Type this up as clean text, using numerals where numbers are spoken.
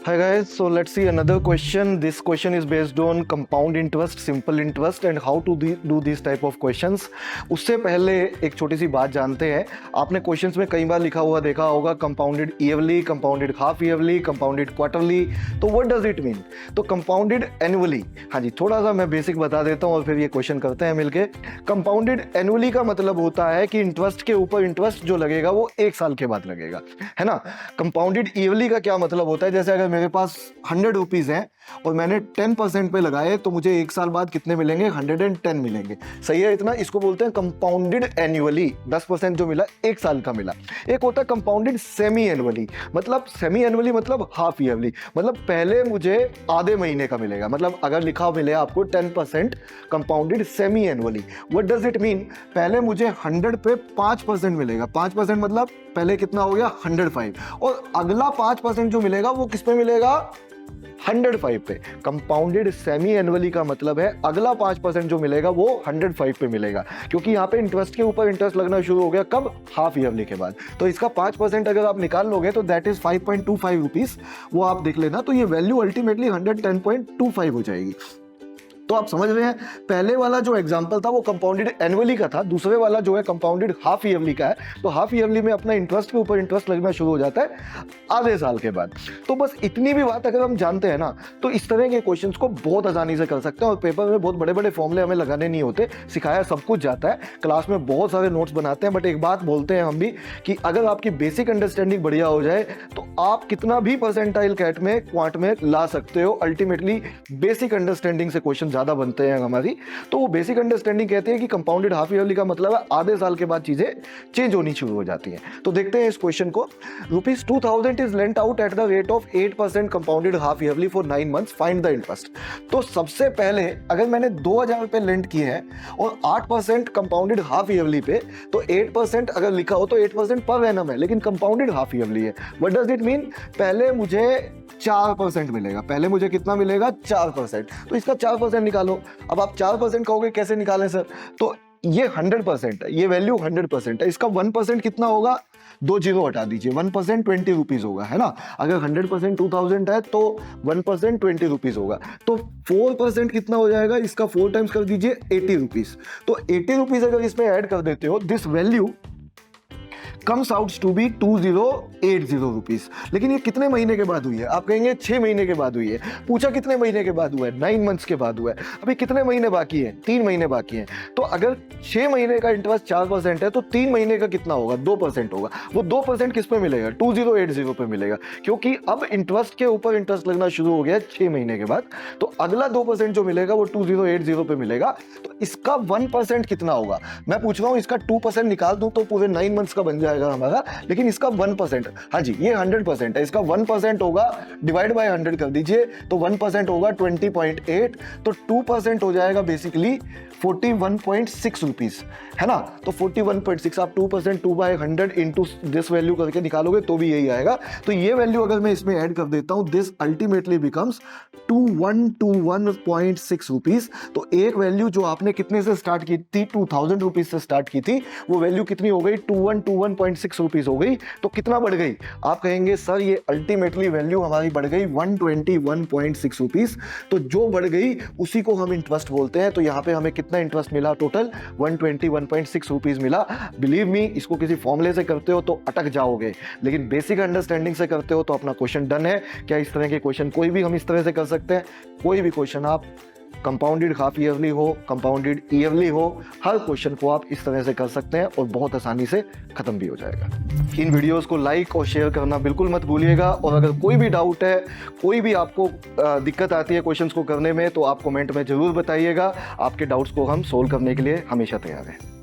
Hi guys, so let's see another question. This question is based on compound interest, simple interest and how to do these type of questions. उससे पहले एक छोटी सी बात जानते हैं. आपने क्वेश्चंस में कई बार लिखा हुआ देखा होगा compounded yearly, compounded half yearly, compounded quarterly. तो व्हाट डज इट मीन? तो कंपाउंडेड एनुअली, हाँ जी, थोड़ा सा मैं बेसिक बता देता हूँ और फिर ये क्वेश्चन करते हैं मिलके. कंपाउंडेड एनुअली का मतलब होता है कि इंटरेस्ट के ऊपर इंटरेस्ट जो लगेगा वो एक साल के बाद लगेगा, है ना. कंपाउंडेड ईयरली का क्या मतलब होता है? जैसे अगर मेरे पास 100 रुपीज हैं और मैंने 10% पे लगाए तो मुझे एक साल बाद कितने मिलेंगे? 110 मिलेंगे. सही है इतना? इसको बोलते हैं कंपाउंडेड एनुअली. 10% जो मिला एक साल का मिला. एक होता है कंपाउंडेड सेमी एनुअली. मतलब सेमी एनुअली मतलब हाफ ईयरली, मतलब पहले मुझे आधे महीने का मिलेगा. मतलब अगर लिखा मिले आपको 10% compounded semi annually, what does it mean? पहले मुझे 100 पे 5% मिलेगा. 5% मतलब पहले कितना हो गया? 105. और अगला 5% जो मिलेगा वो किस पे मिलेगा? 105 पे. कंपाउंडेड सेमी एनुअली का मतलब है अगला 5% जो मिलेगा वो 105 पे मिलेगा, क्योंकि यहाँ पे इंटरेस्ट के ऊपर इंटरेस्ट लगना शुरू हो गया. कब? हाफ ईयरली के बाद. तो इसका 5% अगर आप निकाल लोगे तो दैट इज 5.25 रुपीज. वो आप देख लेना. तो ये वैल्यू अल्टीमेटली 110.25 हो जाएगी. तो आप समझ रहे हैं, पहले वाला जो एग्जांपल था वो कंपाउंडेड एनुअली का था. दूसरे वाला जो है कंपाउंडेड हाफ ईयरली का है. तो हाफ ईयरली में अपना इंटरेस्ट के ऊपर इंटरेस्ट लगना शुरू हो जाता है आधे साल के बाद. तो बस इतनी भी बात अगर हम जानते हैं ना, तो इस तरह के क्वेश्चंस को बहुत आसानी से कर सकते हैं. और पेपर में बहुत बड़े बड़े फॉर्मूले हमें लगाने नहीं होते. सिखाया सब कुछ जाता है. क्लास में बहुत सारे नोट्स बनाते हैं. बट एक बात बोलते हैं हम भी कि अगर आपकी बेसिक अंडरस्टैंडिंग बढ़िया हो जाए तो आप कितना भी परसेंटाइल कैट में, क्वांट में ला सकते हो. अल्टीमेटली बेसिक अंडरस्टैंडिंग से क्वेश्चन ज्यादा बनते हैं हमारी. तो वो बेसिक अंडरस्टैंडिंग कहते हैं कि कंपाउंडेड हाफ ईयरली का मतलब है आधे साल के बाद चीजें चेंज होनी शुरू हो जाती हैं. तो देखते हैं इस क्वेश्चन को. ₹2000 is lent out at the rate of 8% compounded half yearly for 9 months. Find the interest. तो सबसे पहले अगर मैंने 2000 रुपए लेंट किए हैं और 8% कंपाउंडेड हाफ ईयरली पे, तो 8% अगर लिखा हो तो 8% पर एनम है, लेकिन कंपाउंडेड हाफ ईयरली है. What does it mean? पहले मुझे 4% मिलेगा. पहले मुझे कितना मिलेगा? 4%. तो इसका 4% निकालो. अब आप 4% कहोगे कैसे निकालें सर? तो ये 100% है, ये वैल्यू 100% है. इसका 1% कितना होगा? 2 जीरो हटा दीजिए. 1% 20 रुपीज होगा, है ना. अगर 100% 2000 है तो 1% 20 रुपीज होगा. तो 4% कितना हो जाएगा? इसका 4 टाइम्स कर दीजिए 80 रुपीज. तो 80 रुपीज अगर इसमें ऐड कर देते हो, this value comes out to be 2080 rupees. लेकिन ये कितने महीने के बाद हुई है? आप कहेंगे 6 महीने के बाद हुई है. पूछा कितने महीने के बाद हुआ है? 9 मंथ्स के बाद हुआ है. अभी कितने महीने बाकी हैं? 3 महीने बाकी हैं. तो अगर 6 महीने का इंटरेस्ट 4% है तो 3 महीने का कितना होगा? 2% होगा. वो 2% किस पे मिलेगा? 2080 पे मिलेगा, क्योंकि अब इंटरेस्ट के ऊपर इंटरेस्ट लगना शुरू हो गया 6 महीने के बाद. तो अगला 2% जो मिलेगा वो 2080 पे मिलेगा. तो इसका 1% कितना होगा? मैं पूछ रहा हूँ इसका 2% निकाल दूं तो पूरे 9 मंथ्स का बन जाएगा हमारा. लेकिन इसका 1%, हाँ जी, ये 100% है. इसका 1% होगा, डिवाइड बाय 100 कर दीजिए, तो 1% होगा 20.8. तो 2% हो जाएगा बेसिकली 41.6 रुपीज, है ना. तो 41.6 आप 2% 2/100 इंटू दिस वैल्यू करके निकालोगे तो भी यही आएगा. तो ये वैल्यू अगर मैं इसमें ऐड कर देता हूं, दिस अल्टीमेटली बिकम्स 2121.6 रुपीज. तो एक वैल्यू जो आपने कितने से स्टार्ट की थी? 2000 रुपीज से स्टार्ट की थी, वो वैल्यू कितनी हो गई? 2121.6 रुपीज हो गई. तो कितना बढ़ गई? आप कहेंगे सर ये अल्टीमेटली वैल्यू हमारी बढ़ गई 121.6 रुपीज. तो जो बढ़ गई उसी को हम इंटरेस्ट बोलते हैं. तो यहाँ पे हमें कितना इंटरेस्ट मिला? टोटल 121.6 रुपीज मिला. बिलीव मी, इसको किसी फॉर्मूले से करते हो तो अटक जाओगे, लेकिन बेसिक अंडरस्टैंडिंग से करते हो तो अपना क्वेश्चन डन है. क्या इस तरह के क्वेश्चन कोई भी हम इस तरह से कर सकते हैं? कोई भी क्वेश्चन आप, कंपाउंडेड हाफ ईयरली हो, कंपाउंडेड ईयरली हो, हर क्वेश्चन को आप इस तरह से कर सकते हैं और बहुत आसानी से खत्म भी हो जाएगा. इन वीडियोस को लाइक और शेयर करना बिल्कुल मत भूलिएगा. और अगर कोई भी डाउट है, कोई भी आपको दिक्कत आती है क्वेश्चंस को करने में, तो आप कमेंट में जरूर बताइएगा. आपके डाउट्स को हम सोल्व करने के लिए हमेशा तैयार हैं.